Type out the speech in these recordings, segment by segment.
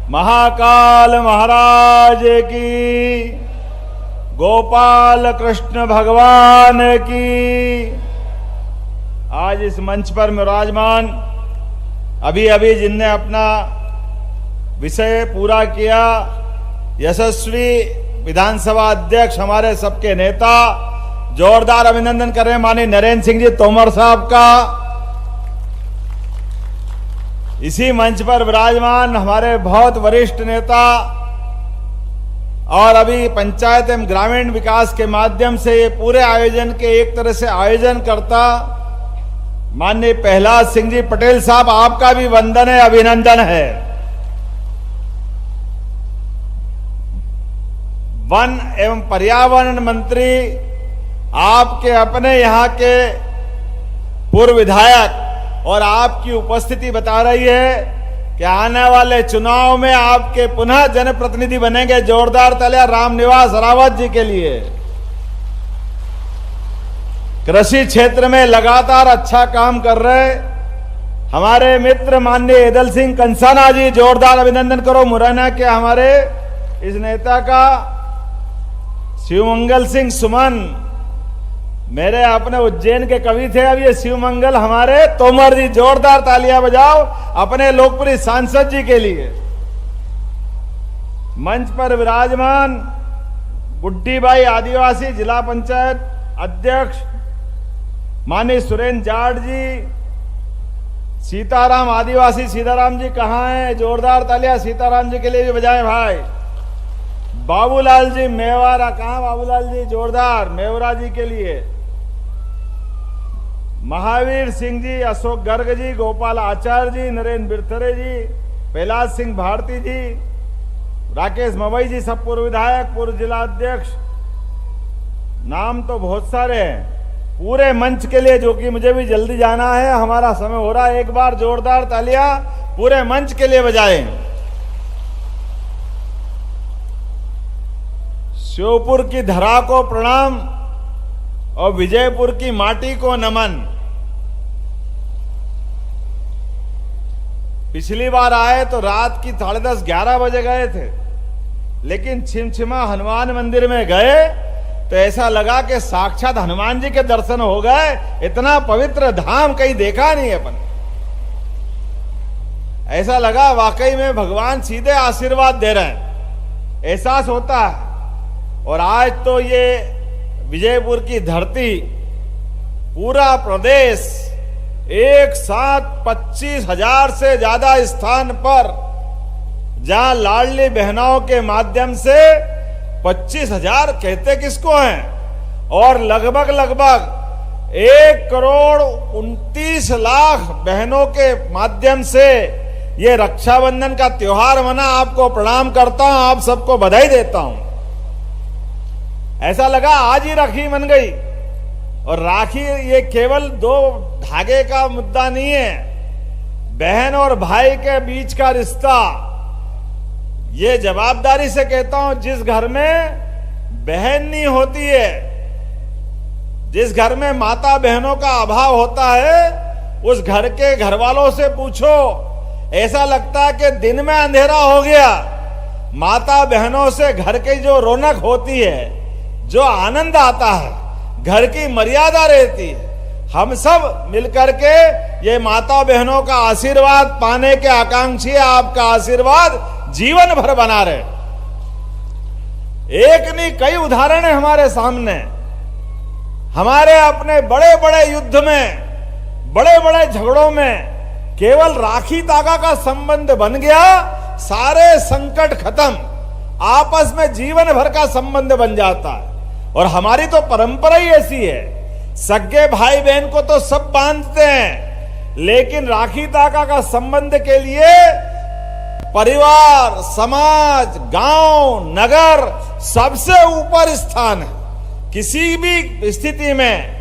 महाकाल महाराज की, गोपाल कृष्ण भगवान की। आज इस मंच पर विराजमान अभी अभी जिनने अपना विषय पूरा किया, यशस्वी विधानसभा अध्यक्ष, हमारे सबके नेता, जोरदार अभिनंदन कर रहे हैं माननीय नरेंद्र सिंह जी तोमर साहब का। इसी मंच पर विराजमान हमारे बहुत वरिष्ठ नेता और अभी पंचायत एवं ग्रामीण विकास के माध्यम से ये पूरे आयोजन के एक तरह से आयोजन करता माननीय प्रहलाद सिंह जी पटेल साहब, आपका भी वंदन है, अभिनंदन है। वन एवं पर्यावरण मंत्री, आपके अपने यहाँ के पूर्व विधायक और आपकी उपस्थिति बता रही है कि आने वाले चुनाव में आपके पुनः जनप्रतिनिधि बनेंगे। जोरदार तालियां रामनिवास रावत जी के लिए। कृषि क्षेत्र में लगातार अच्छा काम कर रहे हमारे मित्र माननीय एदल सिंह कंसाना जी, जोरदार अभिनंदन करो मुरैना के हमारे इस नेता का। शिवमंगल सिंह सुमन, मेरे अपने उज्जैन के कवि थे, अब ये शिवमंगल हमारे तोमर जी, जोरदार तालियां बजाओ अपने लोकप्रिय सांसद जी के लिए। मंच पर विराजमान बुड्ढी बाई आदिवासी जिला पंचायत अध्यक्ष माननीय सुरेंद्र जाट जी, सीताराम आदिवासी सीताराम जी कहाँ हैं? जोरदार तालियां सीताराम जी के लिए भी बजाएं भाई। बाबूलाल जी मेवारा, कहाँ बाबूलाल जी? जोरदार मेवरा जी के लिए। महावीर सिंह जी, अशोक गर्ग जी, गोपाल आचार्य जी, नरेंद्र बिरथरे जी, प्रहलाद सिंह भारती जी, राकेश मवई जी, सब पूर्व विधायक, पूर्व जिला अध्यक्ष, नाम तो बहुत सारे हैं। पूरे मंच के लिए, जो कि मुझे भी जल्दी जाना है, हमारा समय हो रहा है, एक बार जोरदार तालियां पूरे मंच के लिए बजाएं। श्योपुर की धरा को प्रणाम और विजयपुर की माटी को नमन। पिछली बार आए तो रात की 10:30 11 बजे गए थे, लेकिन छिमछिमा हनुमान मंदिर में गए तो ऐसा लगा कि साक्षात हनुमान जी के दर्शन हो गए। इतना पवित्र धाम कहीं देखा नहीं अपन। ऐसा लगा वाकई में भगवान सीधे आशीर्वाद दे रहे हैं, एहसास होता है। और आज तो ये विजयपुर की धरती, पूरा प्रदेश एक साथ 25,000 से ज्यादा स्थान पर, जहां लाडली बहनों के माध्यम से 25,000 कहते किसको हैं, और लगभग 1,29,00,000 बहनों के माध्यम से ये रक्षाबंधन का त्योहार मना। आपको प्रणाम करता हूं, आप सबको बधाई देता हूं। ऐसा लगा आज ही राखी बन गई। और राखी ये केवल 2 धागे का मुद्दा नहीं है, बहन और भाई के बीच का रिश्ता। ये जवाबदारी से कहता हूं, जिस घर में बहन नहीं होती है, जिस घर में माता बहनों का अभाव होता है, उस घर के घर वालों से पूछो, ऐसा लगता है कि दिन में अंधेरा हो गया। माता बहनों से घर की जो रौनक होती है, जो आनंद आता है, घर की मर्यादा रहती है। हम सब मिलकर के ये माता बहनों का आशीर्वाद पाने के आकांक्षी, आपका आशीर्वाद जीवन भर बना रहे। एक नहीं कई उदाहरण है हमारे सामने। हमारे अपने बड़े बड़े युद्ध में, बड़े बड़े झगड़ों में केवल राखी धागा का संबंध बन गया, सारे संकट खत्म, आपस में जीवन भर का संबंध बन जाता है। और हमारी तो परंपरा ही ऐसी है, सगे भाई बहन को तो सब बांधते हैं, लेकिन राखी धागा का संबंध के लिए परिवार, समाज, गांव, नगर सबसे ऊपर स्थान है। किसी भी स्थिति में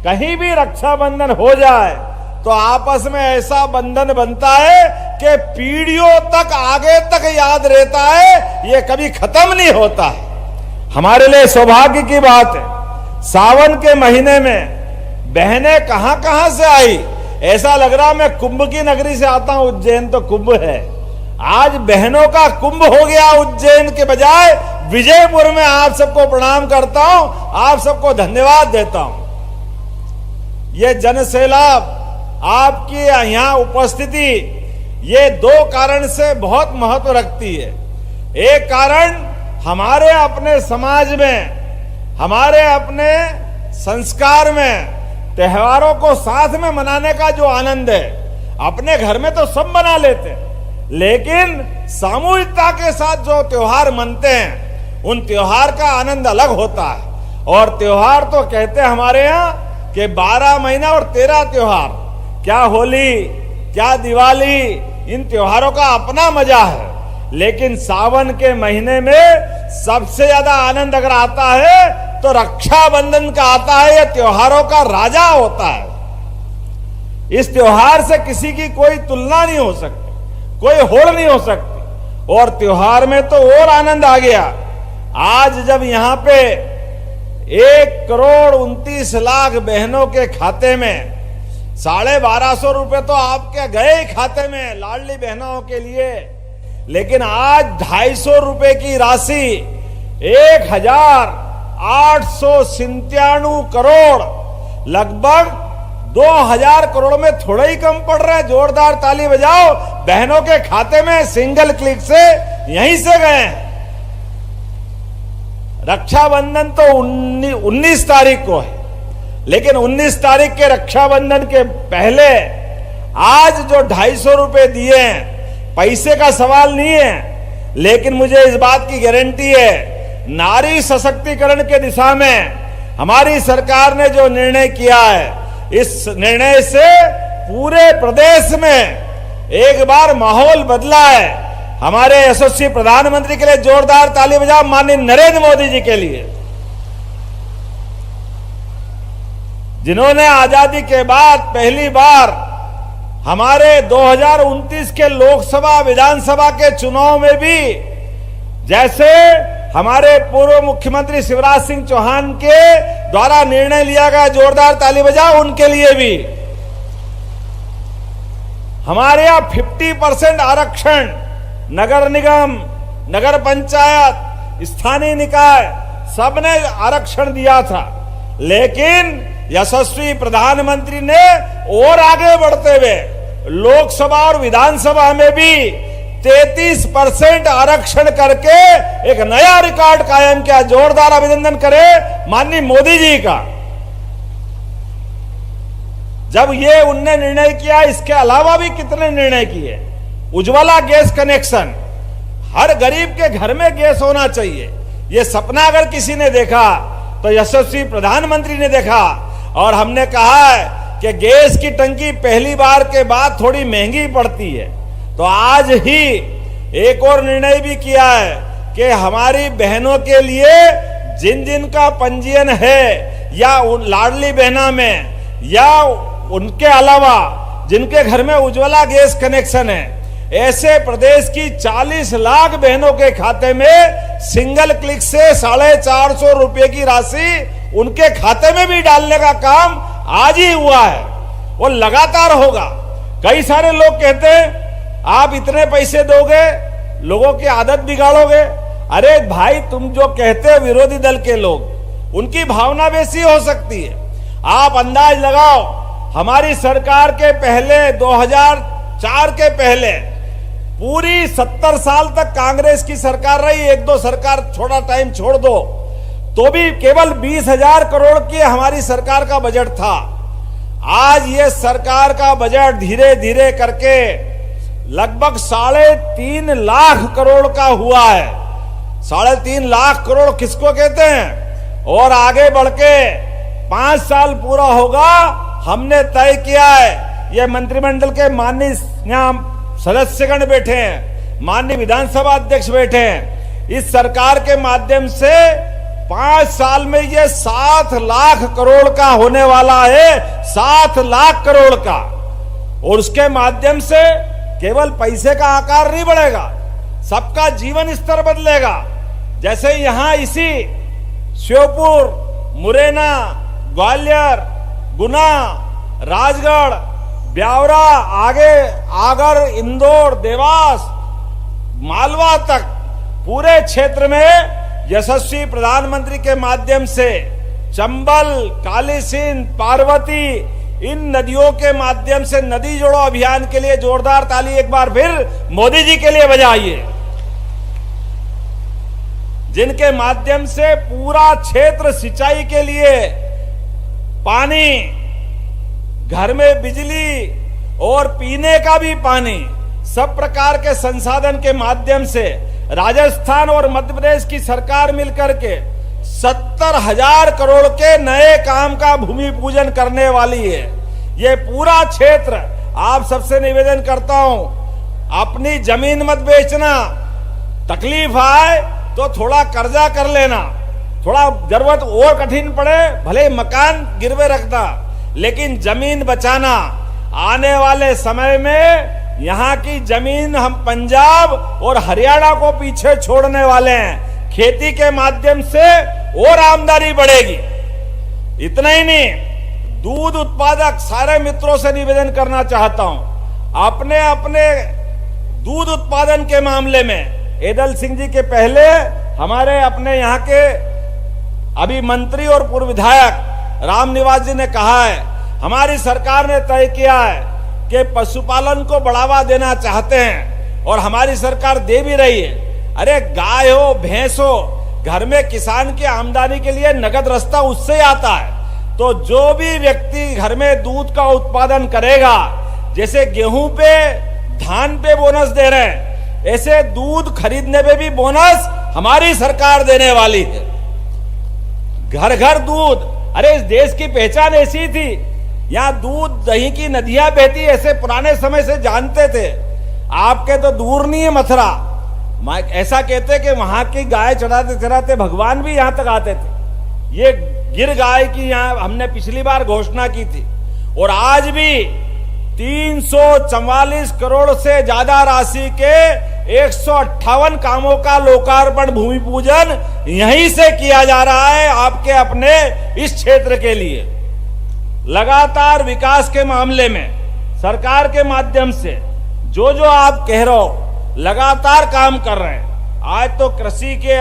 कहीं भी रक्षाबंधन हो जाए तो आपस में ऐसा बंधन बनता है कि पीढ़ियों तक, आगे तक याद रहता है, ये कभी खत्म नहीं होता है। हमारे लिए सौभाग्य की बात है, सावन के महीने में बहनें कहां कहां से आई। ऐसा लग रहा मैं कुंभ की नगरी से आता हूं, उज्जैन तो कुंभ है। आज बहनों का कुंभ हो गया उज्जैन के बजाय विजयपुर में। आप सबको प्रणाम करता हूं, आप सबको धन्यवाद देता हूं। ये जनसैलाब, आपकी यहां उपस्थिति, ये दो कारण से बहुत महत्व रखती है। एक कारण हमारे अपने समाज में, हमारे अपने संस्कार में त्योहारों को साथ में मनाने का जो आनंद है, अपने घर में तो सब मना लेते हैं, लेकिन सामूहिकता के साथ जो त्योहार मनते हैं, उन त्योहार का आनंद अलग होता है। और त्योहार तो कहते हैं हमारे यहाँ कि 12 महीना और 13 त्योहार, क्या होली, क्या दिवाली, इन त्योहारों का अपना मजा है। लेकिन सावन के महीने में सबसे ज्यादा आनंद अगर आता है तो रक्षाबंधन का आता है। यह त्योहारों का राजा होता है। इस त्योहार से किसी की कोई तुलना नहीं हो सकती, कोई होड़ नहीं हो सकती। और त्योहार में तो और आनंद आ गया। आज जब यहां पे 1,29,00,000 बहनों के खाते में 1250 रुपए तो आपके गए ही खाते में लाडली बहनों के लिए, लेकिन आज 250 रुपए की राशि 1,897 करोड़, लगभग 2,000 करोड़ में थोड़ा ही कम पड़ रहा है। जोरदार ताली बजाओ, बहनों के खाते में सिंगल क्लिक से यहीं से गए हैं। रक्षाबंधन तो 19 तारीख को है, लेकिन 19 तारीख के रक्षाबंधन के पहले आज जो 250 रुपए दिए हैं, पैसे का सवाल नहीं है, लेकिन मुझे इस बात की गारंटी है, नारी सशक्तिकरण के दिशा में हमारी सरकार ने जो निर्णय किया है, इस निर्णय से पूरे प्रदेश में एक बार माहौल बदला है। हमारे यशस्वी प्रधानमंत्री के लिए जोरदार ताली बजाओ, माननीय नरेंद्र मोदी जी के लिए, जिन्होंने आजादी के बाद पहली बार हमारे 2029 के लोकसभा विधानसभा के चुनाव में भी, जैसे हमारे पूर्व मुख्यमंत्री शिवराज सिंह चौहान के द्वारा निर्णय लिया गया, जोरदार ताली बजाओ उनके लिए भी। हमारे यहां 50% आरक्षण नगर निगम, नगर पंचायत, स्थानीय निकाय सबने आरक्षण दिया था, लेकिन यशस्वी प्रधानमंत्री ने और आगे बढ़ते हुए लोकसभा और विधानसभा में भी 33% आरक्षण करके एक नया रिकॉर्ड कायम किया। जोरदार अभिनंदन करें माननीय मोदी जी का। जब ये उनने निर्णय किया, इसके अलावा भी कितने निर्णय किए। उज्ज्वला गैस कनेक्शन, हर गरीब के घर में गैस होना चाहिए, ये सपना अगर किसी ने देखा तो यशस्वी प्रधानमंत्री ने देखा। और हमने कहा है कि गैस की टंकी पहली बार के बाद थोड़ी महंगी पड़ती है, तो आज ही एक और निर्णय भी किया है कि हमारी बहनों के लिए जिन जिन का पंजीयन है, या लाडली बहना में, या उनके अलावा जिनके घर में उज्ज्वला गैस कनेक्शन है, ऐसे प्रदेश की 40 लाख बहनों के खाते में सिंगल क्लिक से 450 रुपए की राशि उनके खाते में भी डालने का काम आज ही हुआ है, वो लगातार होगा। कई सारे लोग कहते हैं आप इतने पैसे दोगे, लोगों की आदत बिगाड़ोगे। अरे भाई, तुम जो कहते हो विरोधी दल के लोग, उनकी भावना वैसी हो सकती है। आप अंदाज लगाओ, हमारी सरकार के पहले 2004 के पहले पूरी 70 साल तक कांग्रेस की सरकार रही, एक दो सरकार थोड़ा टाइम छोड़ दो, तो भी केवल 20,000 करोड़ की हमारी सरकार का बजट था। आज ये सरकार का बजट धीरे धीरे करके लगभग 3.5 लाख करोड़ का हुआ है। 3.5 लाख करोड़ किसको कहते हैं? और आगे बढ़ के 5 साल पूरा होगा, हमने तय किया है। ये मंत्रिमंडल के माननीय सदस्यगण बैठे हैं, माननीय विधानसभा अध्यक्ष बैठे हैं। इस सरकार के माध्यम से 5 साल में ये 7 लाख करोड़ का होने वाला है, 7 लाख करोड़ का। और उसके माध्यम से केवल पैसे का आकार नहीं बढ़ेगा, सबका जीवन स्तर बदलेगा। जैसे यहां इसी श्योपुर, मुरैना, ग्वालियर, गुना, राजगढ़, ब्यावरा, आगे आगर, इंदौर, देवास, मालवा तक पूरे क्षेत्र में यशस्वी प्रधानमंत्री के माध्यम से चंबल, काली सिंध, पार्वती, इन नदियों के माध्यम से नदी जोड़ो अभियान के लिए जोरदार ताली एक बार फिर मोदी जी के लिए बजाइए, जिनके माध्यम से पूरा क्षेत्र सिंचाई के लिए पानी, घर में बिजली और पीने का भी पानी, सब प्रकार के संसाधन के माध्यम से राजस्थान और मध्य प्रदेश की सरकार मिलकर के 70,000 करोड़ के नए काम का भूमि पूजन करने वाली है। ये पूरा क्षेत्र, आप सबसे निवेदन करता हूं, अपनी जमीन मत बेचना, तकलीफ आए तो थोड़ा कर्जा कर लेना, थोड़ा जरूरत और कठिन पड़े भले मकान गिरवे रखना, लेकिन जमीन बचाना। आने वाले समय में यहां की जमीन हम पंजाब और हरियाणा को पीछे छोड़ने वाले हैं। खेती के माध्यम से और आमदनी बढ़ेगी। इतना ही नहीं, दूध उत्पादक सारे मित्रों से निवेदन करना चाहता हूं, अपने अपने दूध उत्पादन के मामले में एदल सिंह जी के पहले हमारे अपने यहाँ के अभी मंत्री और पूर्व विधायक रामनिवास जी ने कहा है, हमारी सरकार ने तय किया है कि पशुपालन को बढ़ावा देना चाहते हैं और हमारी सरकार दे भी रही है। अरे गाय हो, भैंस हो, घर में किसान की आमदनी के लिए नगद रास्ता उससे आता है। तो जो भी व्यक्ति घर में दूध का उत्पादन करेगा, जैसे गेहूं पे, धान पे बोनस दे रहे हैं, ऐसे दूध खरीदने पे भी बोनस हमारी सरकार देने वाली है। घर घर दूध, अरे इस देश की पहचान ऐसी थी, यहां दूध दही की नदियां बहती, ऐसे पुराने समय से जानते थे। आपके तो दूर नहीं है मथुरा, ऐसा कहते कि वहां की गाय चढ़ाते चढ़ाते भगवान भी यहां तक आते थे। ये गिर गाय की यहां हमने पिछली बार घोषणा की थी, और आज भी 344 करोड़ से ज्यादा राशि के 158 कामों का लोकार्पण, भूमि पूजन यहीं से किया जा रहा है आपके अपने इस क्षेत्र के लिए। लगातार विकास के मामले में सरकार के माध्यम से जो जो आप कह रहे हो, लगातार काम कर रहे हैं। आज तो कृषि के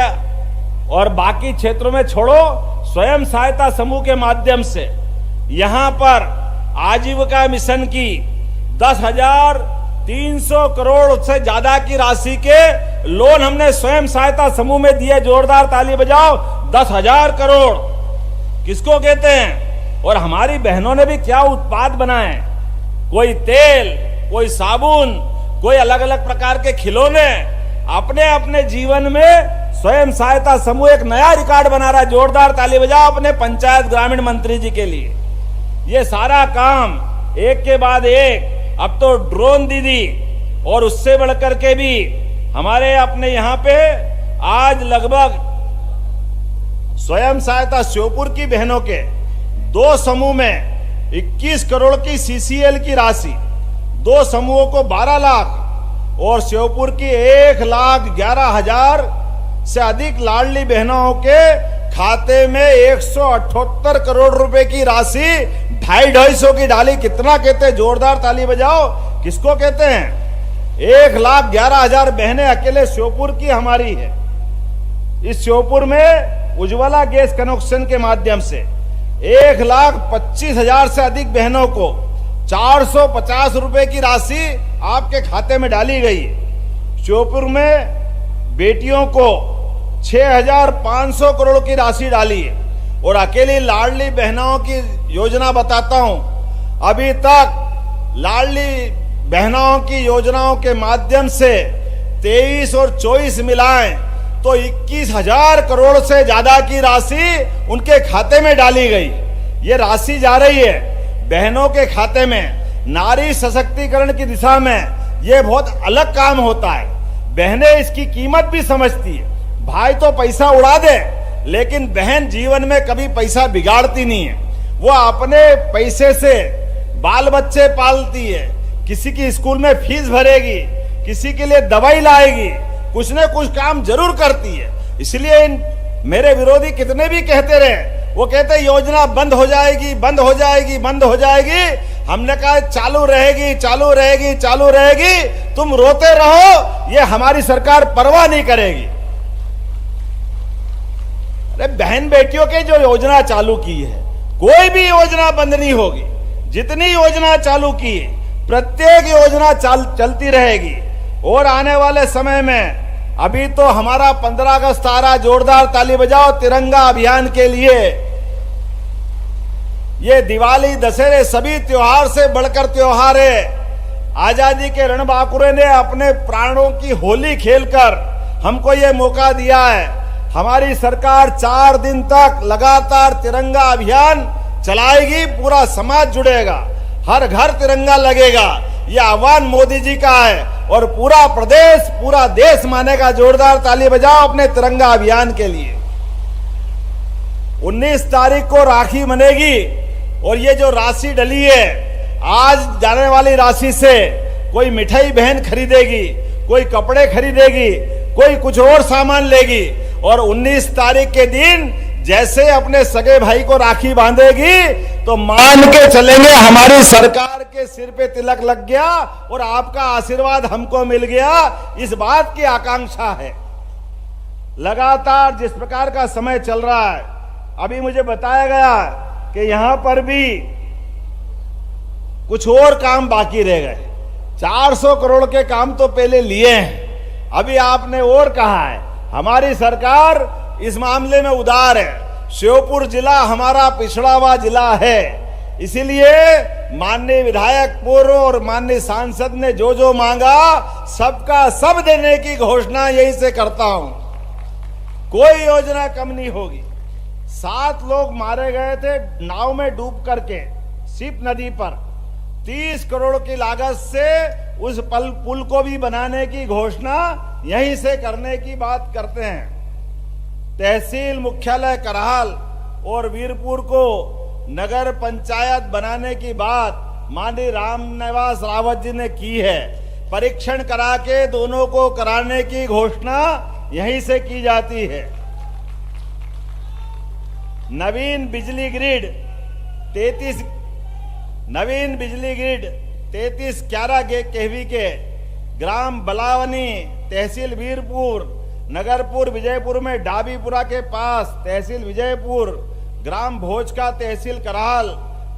और बाकी क्षेत्रों में छोड़ो, स्वयं सहायता समूह के माध्यम से यहां पर आजीविका मिशन की 10,300 करोड़ से ज्यादा की राशि के लोन हमने स्वयं सहायता समूह में दिए। जोरदार ताली बजाओ। 10,000 करोड़ किसको कहते हैं? और हमारी बहनों ने भी क्या उत्पाद बनाए, कोई तेल, कोई साबुन, कोई अलग अलग प्रकार के खिलौने। अपने अपने जीवन में स्वयं सहायता समूह एक नया रिकॉर्ड बना रहा है। जोरदार ताली बजाओ अपने पंचायत ग्रामीण मंत्री जी के लिए। ये सारा काम एक के बाद एक, अब तो ड्रोन दीदी, और उससे बढ़कर के भी हमारे अपने यहां पे आज लगभग स्वयं सहायता श्योपुर की बहनों के 2 समूह में 21 करोड़ की सीसीएल की राशि, 2 समूहों को 12 लाख और श्योपुर की 1,11,000 से अधिक लाडली बहनों के खाते में 178 करोड़ रुपए की राशि 250 की डाली। कितना कहते हैं? जोरदार ताली बजाओ। किसको कहते हैं? 1,11,000 बहनें अकेले श्योपुर की हमारी है। इस श्योपुर में उज्ज्वला गैस कनेक्शन के माध्यम से 1,25,000 से अधिक बहनों को 450 रुपए की राशि आपके खाते में डाली गई। श्योपुर में बेटियों को 6,500 करोड़ की राशि डाली है। और अकेली लाडली बहनों की योजना बताता हूं, अभी तक लाडली बहनों की योजनाओं के माध्यम से 23 और 24 मिलाएं तो 21,000 करोड़ से ज्यादा की राशि उनके खाते में डाली गई। ये राशि जा रही है बहनों के खाते में। नारी सशक्तिकरण की दिशा में ये बहुत अलग काम होता है। बहनें इसकी कीमत भी समझती है। भाई तो पैसा उड़ा दे, लेकिन बहन जीवन में कभी पैसा बिगाड़ती नहीं है। वो अपने पैसे से बाल बच्चे पालती है, किसी की स्कूल में फीस भरेगी, किसी के लिए दवाई लाएगी, कुछ न कुछ काम जरूर करती है। इसलिए इन मेरे विरोधी कितने भी कहते रहे, वो कहते योजना बंद हो जाएगी, बंद हो जाएगी, बंद हो जाएगी। हमने कहा चालू रहेगी, चालू रहेगी, चालू रहेगी, तुम रोते रहो, ये हमारी सरकार परवाह नहीं करेगी। अरे बहन बेटियों के जो योजना चालू की है, कोई भी योजना बंद नहीं होगी। जितनी योजना चालू की है, प्रत्येक योजना चलती रहेगी। और आने वाले समय में अभी तो हमारा 15 अगस्त आ रहा, जोरदार ताली बजाओ तिरंगा अभियान के लिए। ये दिवाली, दशहरे, सभी त्योहार से बढ़कर त्योहार है। आजादी के रणबांकुरे ने अपने प्राणों की होली खेलकर हमको ये मौका दिया है। हमारी सरकार 4 दिन तक लगातार तिरंगा अभियान चलाएगी, पूरा समाज जुड़ेगा, हर घर तिरंगा लगेगा। यह आह्वान मोदी जी का है और पूरा प्रदेश, पूरा देश मानेगा। जोरदार ताली बजाओ अपने तिरंगा अभियान के लिए। 19 तारीख को राखी बनेगी और ये जो राशि डली है, आज जाने वाली राशि से कोई मिठाई बहन खरीदेगी, कोई कपड़े खरीदेगी, कोई कुछ और सामान लेगी। और 19 तारीख के दिन जैसे अपने सगे भाई को राखी बांधेगी तो मान के चलेंगे हमारी सरकार के सिर पे तिलक लग गया और आपका आशीर्वाद हमको मिल गया। इस बात की आकांक्षा है। लगातार जिस प्रकार का समय चल रहा है, अभी मुझे बताया गया कि यहां पर भी कुछ और काम बाकी रह गए। 400 करोड़ के काम तो पहले लिए हैं, अभी आपने और कहा है। हमारी सरकार इस मामले में उदार है। श्योपुर जिला हमारा पिछड़ा हुआ जिला है, इसीलिए माननीय विधायक पूर्व और माननीय सांसद ने जो जो मांगा सबका सब देने की घोषणा यहीं से करता हूं। कोई योजना कम नहीं होगी। 7 लोग मारे गए थे नाव में डूब करके सिप नदी पर। 30 करोड़ की लागत से उस पुल को भी बनाने की घोषणा यहीं से करने की बात करते हैं। तहसील मुख्यालय करहाल और वीरपुर को नगर पंचायत बनाने की बात माननीय रामनिवास रावत जी ने की है। परीक्षण करा के दोनों को कराने की घोषणा यहीं से की जाती है। नवीन बिजली ग्रिड 33 11 केवी के ग्राम बलावनी तहसील वीरपुर, नगरपुर विजयपुर में डाबीपुरा के पास तहसील विजयपुर, ग्राम भोजका तहसील करहाल,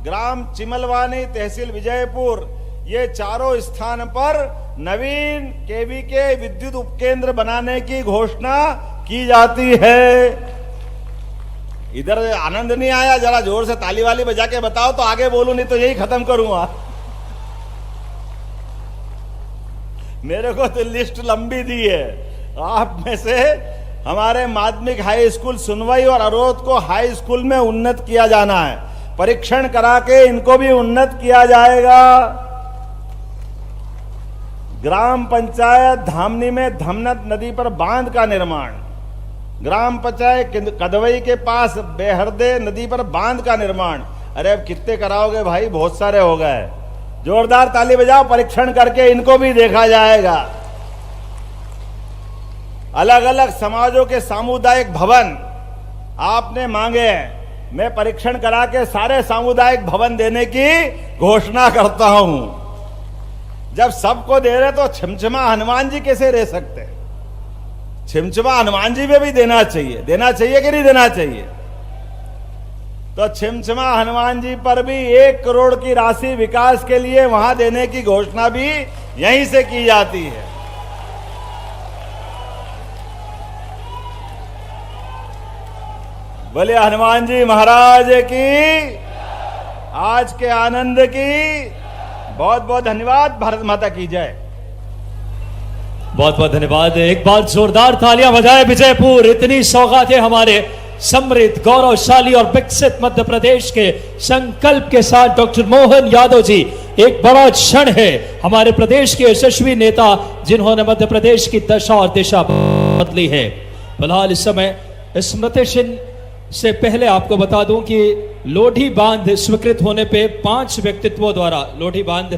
ग्राम चिमलवानी तहसील विजयपुर, ये चारों स्थान पर नवीन केवी के विद्युत उपकेंद्र बनाने की घोषणा की जाती है। इधर आनंद नहीं आया? जरा जोर से ताली वाली बजा के बताओ तो आगे बोलूं, नहीं तो यही खत्म करूंगा। मेरे को तो लिस्ट लंबी दी है। आप में से हमारे माध्यमिक हाई स्कूल सुनवाई और अरोध को हाई स्कूल में उन्नत किया जाना है। परीक्षण करा के इनको भी उन्नत किया जाएगा। ग्राम पंचायत धामनी में धमनत नदी पर बांध का निर्माण, ग्राम पंचायत कदवई के पास बेहरदे नदी पर बांध का निर्माण। अरे अब कितने कराओगे भाई, बहुत सारे हो गए। जोरदार ताली बजाओ, परीक्षण करके इनको भी देखा जाएगा। अलग अलग समाजों के सामुदायिक भवन आपने मांगे हैं, मैं परीक्षण करा के सारे सामुदायिक भवन देने की घोषणा करता हूं। जब सबको दे रहे तो छिमछिमा हनुमान जी कैसे रह सकते? छिमछिमा हनुमान जी में भी देना चाहिए। देना चाहिए कि नहीं देना चाहिए? तो छिमछिमा हनुमान जी पर भी 1 करोड़ की राशि विकास के लिए वहां देने की घोषणा भी यहीं से की जाती है। बोले हनुमान जी महाराज की, आज के आनंद की बहुत बहुत धन्यवाद। भारत माता की जय। बहुत बहुत धन्यवाद। एक बार जोरदार तालियां बजाए विजयपुर। इतनी सौगातें हमारे समृद्ध, गौरवशाली और विकसित मध्य प्रदेश के संकल्प के साथ डॉक्टर मोहन यादव जी। एक बड़ा क्षण है हमारे प्रदेश के यशस्वी नेता जिन्होंने मध्य प्रदेश की दशा और दिशा बदली है। फिलहाल इस समय स्मृति चिन्ह से पहले आपको बता दूं कि लोधी बांध स्वीकृत होने पे 5 व्यक्तित्वों द्वारा लोधी बांध